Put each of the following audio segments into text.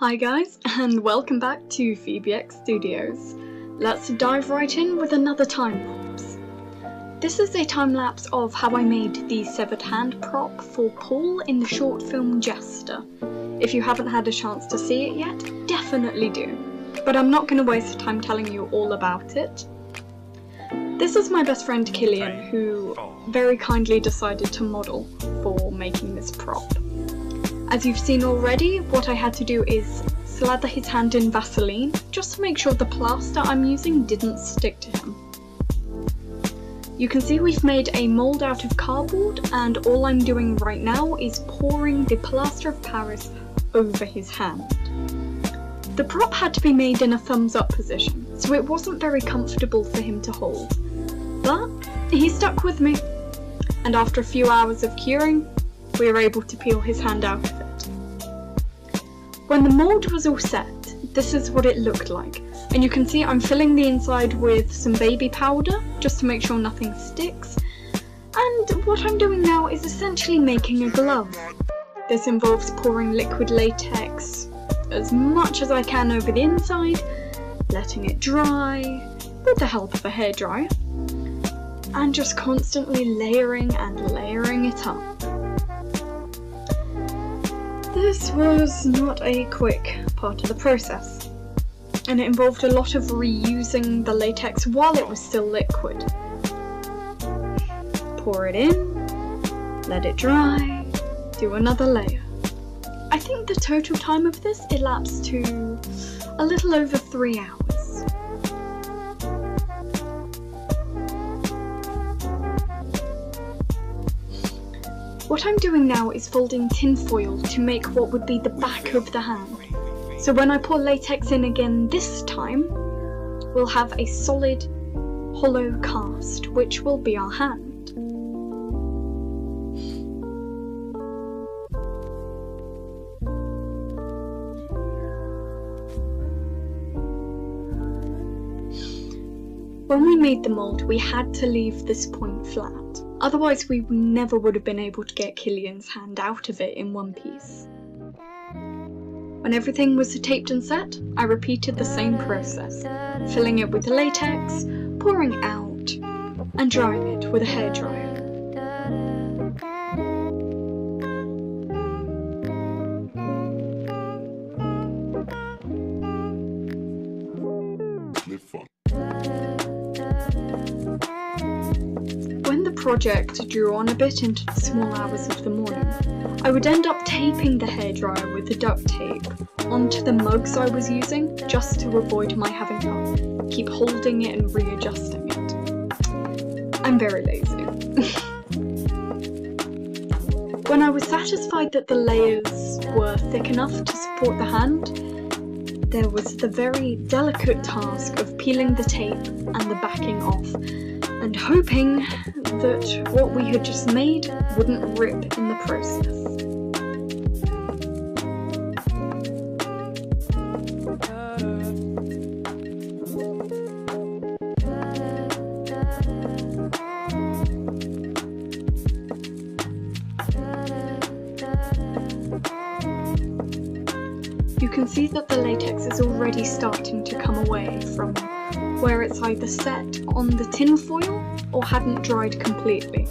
Hi guys, and welcome back to PhoebexStudios. Let's dive right in with another time-lapse. This is a time-lapse of how I made the severed hand prop for Paul in the short film Jester. If you haven't had a chance to see it yet, definitely do. But I'm not going to waste time telling you all about it. This is my best friend Killian, who very kindly decided to model for making this prop. As you've seen already, what I had to do is slather his hand in Vaseline, just to make sure the plaster I'm using didn't stick to him. You can see we've made a mould out of cardboard, and all I'm doing right now is pouring the plaster of Paris over his hand. The prop had to be made in a thumbs up position, so it wasn't very comfortable for him to hold. But he stuck with me, and after a few hours of curing, we were able to peel his hand out of it. When the mould was all set, this is what it looked like, and you can see I'm filling the inside with some baby powder just to make sure nothing sticks, and what I'm doing now is essentially making a glove. This involves pouring liquid latex as much as I can over the inside, letting it dry with the help of a hairdryer, and just constantly layering and layering it up. This was not a quick part of the process, and it involved a lot of reusing the latex while it was still liquid. Pour it in, let it dry, do another layer. I think the total time of this elapsed to a little over 3 hours. What I'm doing now is folding tinfoil to make what would be the back of the hand. So when I pour latex in again this time, we'll have a solid, hollow cast, which will be our hand. When we made the mould, we had to leave this point flat. Otherwise, we never would have been able to get Killian's hand out of it in one piece. When everything was taped and set, I repeated the same process, filling it with latex, pouring out, and drying it with a hairdryer. When the project drew on a bit into the small hours of the morning, I would end up taping the hairdryer with the duct tape onto the mugs I was using, just to avoid my having to keep holding it and readjusting it. I'm very lazy. When I was satisfied that the layers were thick enough to support the hand, there was the very delicate task of peeling the tape and the backing off, and hoping that what we had just made wouldn't rip in the process. You can see that the latex is already starting to come away from where it's either set on the tin foil or hadn't dried completely.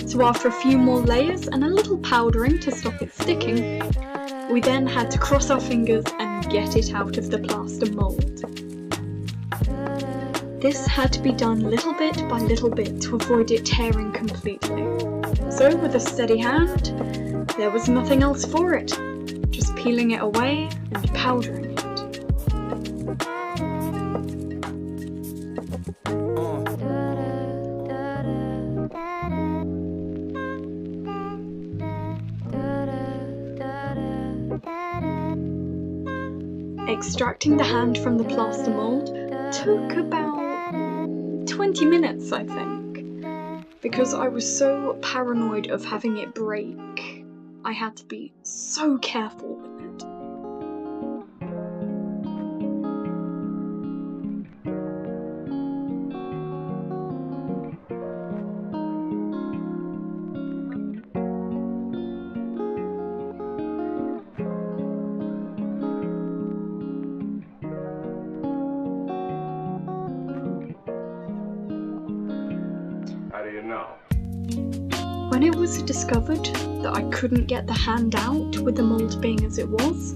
So after a few more layers and a little powdering to stop it sticking, we then had to cross our fingers and get it out of the plaster mould. This had to be done little bit by little bit to avoid it tearing completely. So with a steady hand, there was nothing else for it, just peeling it away and powdering it. Extracting the hand from the plaster mould took about 20 minutes, I think, because I was so paranoid of having it break. I had to be so careful with it. When it was discovered that I couldn't get the hand out with the mould being as it was,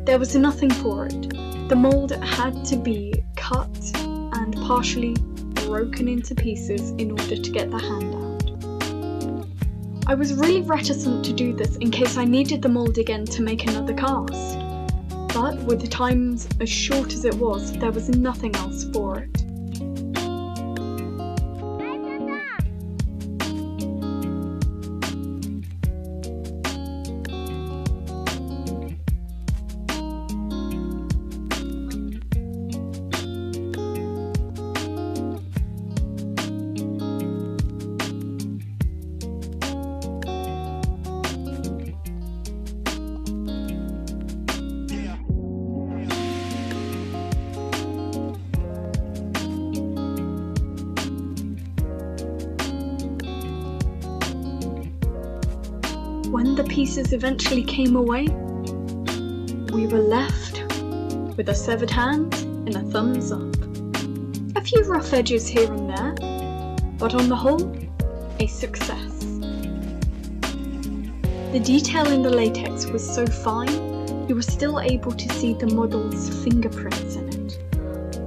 there was nothing for it. The mould had to be cut and partially broken into pieces in order to get the hand out. I was really reticent to do this in case I needed the mould again to make another cast, but with the time as short as it was, there was nothing else for it. When the pieces eventually came away, we were left with a severed hand and a thumbs up. A few rough edges here and there, but on the whole, a success. The detail in the latex was so fine, you were still able to see the model's fingerprints in it,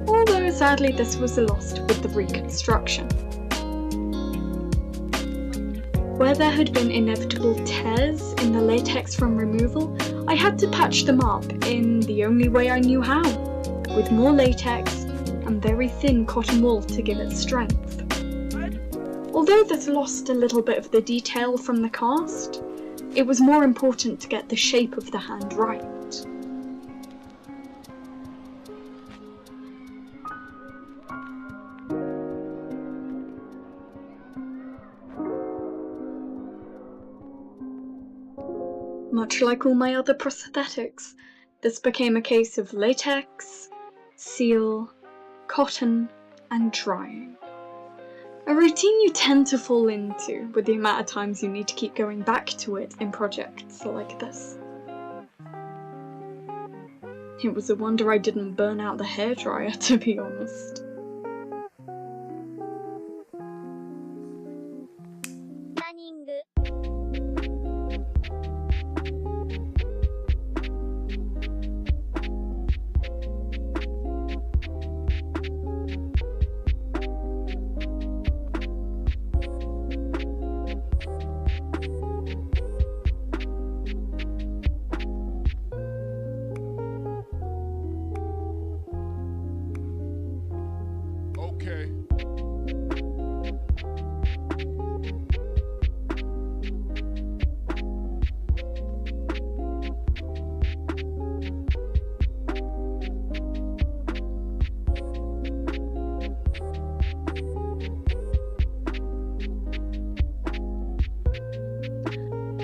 although sadly this was lost with the reconstruction. Where there had been inevitable tears in the latex from removal, I had to patch them up in the only way I knew how, with more latex and very thin cotton wool to give it strength. Although this lost a little bit of the detail from the cast, it was more important to get the shape of the hand right. Much like all my other prosthetics, this became a case of latex, seal, cotton, and drying. A routine you tend to fall into with the amount of times you need to keep going back to it in projects like this. It was a wonder I didn't burn out the hairdryer, to be honest.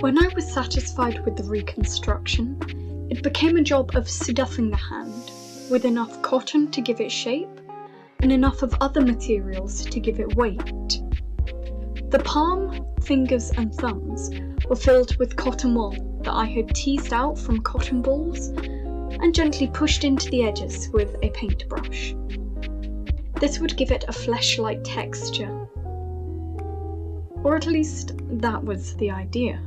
When I was satisfied with the reconstruction, it became a job of stuffing the hand with enough cotton to give it shape and enough of other materials to give it weight. The palm, fingers and thumbs were filled with cotton wool that I had teased out from cotton balls and gently pushed into the edges with a paintbrush. This would give it a flesh-like texture, or at least that was the idea.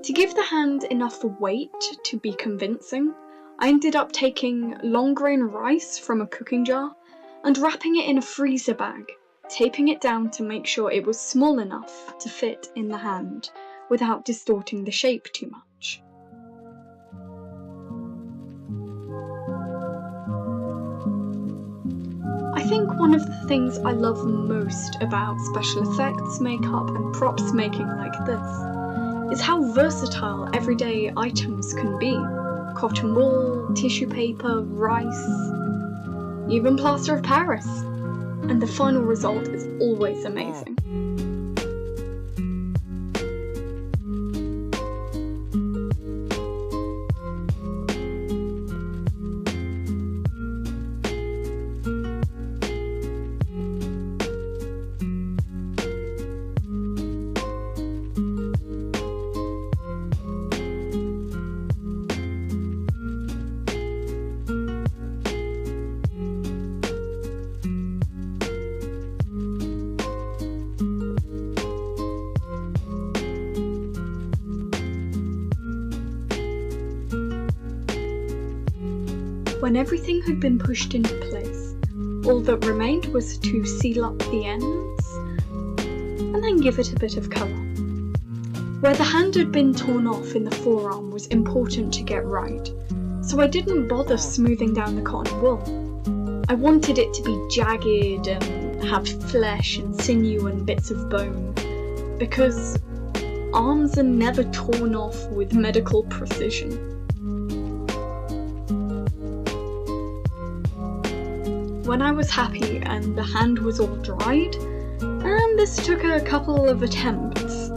To give the hand enough weight to be convincing, I ended up taking long grain rice from a cooking jar and wrapping it in a freezer bag, taping it down to make sure it was small enough to fit in the hand without distorting the shape too much. I think one of the things I love most about special effects, makeup and props making like this is how versatile everyday items can be. Cotton wool, tissue paper, rice, even plaster of Paris. And the final result is always amazing. When everything had been pushed into place, all that remained was to seal up the ends and then give it a bit of colour. Where the hand had been torn off in the forearm was important to get right, so I didn't bother smoothing down the cotton wool. I wanted it to be jagged and have flesh and sinew and bits of bone, because arms are never torn off with medical precision. When I was happy and the hand was all dried, and this took a couple of attempts,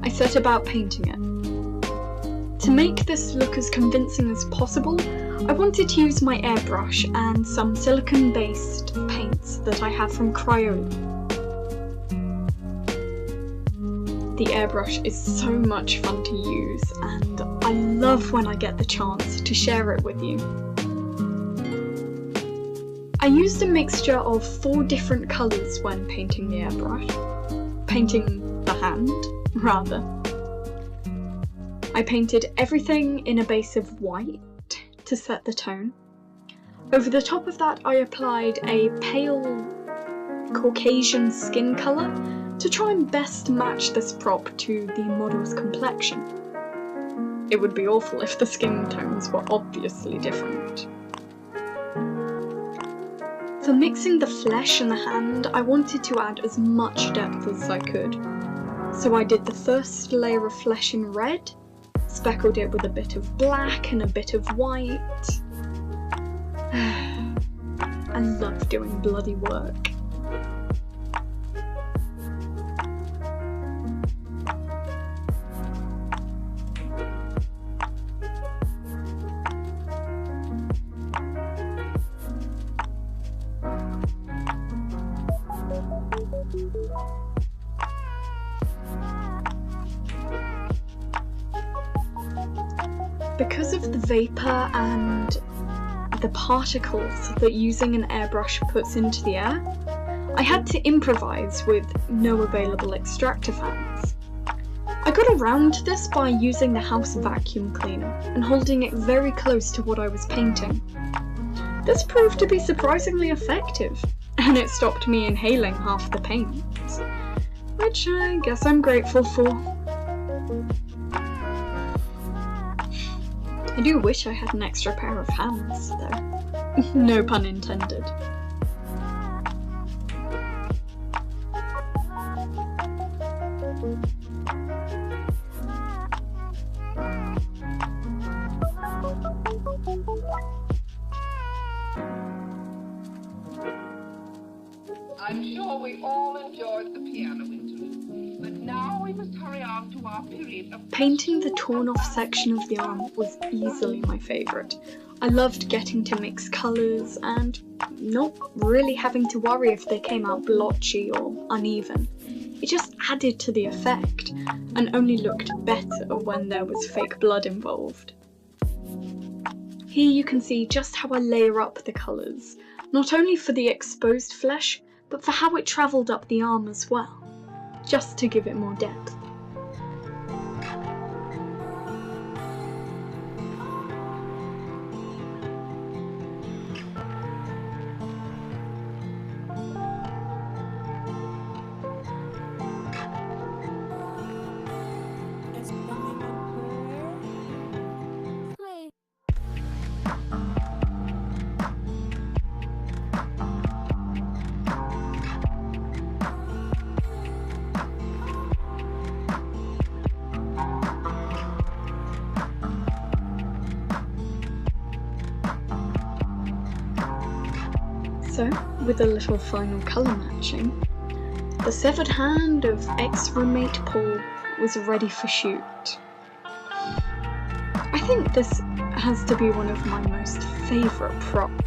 I set about painting it. To make this look as convincing as possible, I wanted to use my airbrush and some silicone-based paints that I have from Crayola. The airbrush is so much fun to use, and I love when I get the chance to share it with you. I used a mixture of 4 different colours when painting the airbrush. Painting the hand, rather. I painted everything in a base of white to set the tone. Over the top of that I applied a pale Caucasian skin colour to try and best match this prop to the model's complexion. It would be awful if the skin tones were obviously different. For mixing the flesh and the hand, I wanted to add as much depth as I could. So I did the first layer of flesh in red, speckled it with a bit of black and a bit of white. I love doing bloody work. Because of the vapour and the particles that using an airbrush puts into the air, I had to improvise with no available extractor fans. I got around this by using the house vacuum cleaner and holding it very close to what I was painting. This proved to be surprisingly effective, and it stopped me inhaling half the paint, which I guess I'm grateful for. I do wish I had an extra pair of hands, though. No pun intended. I'm sure we all enjoyed the piano interlude, but now we must hurry on to our period of... Painting the torn off section of the arm was easily my favourite. I loved getting to mix colours and not really having to worry if they came out blotchy or uneven. It just added to the effect and only looked better when there was fake blood involved. Here you can see just how I layer up the colours, not only for the exposed flesh, but for how it travelled up the arm as well, just to give it more depth. So, with a little final colour matching, the severed hand of ex-roommate Paul was ready for shoot. I think this has to be one of my most favourite props.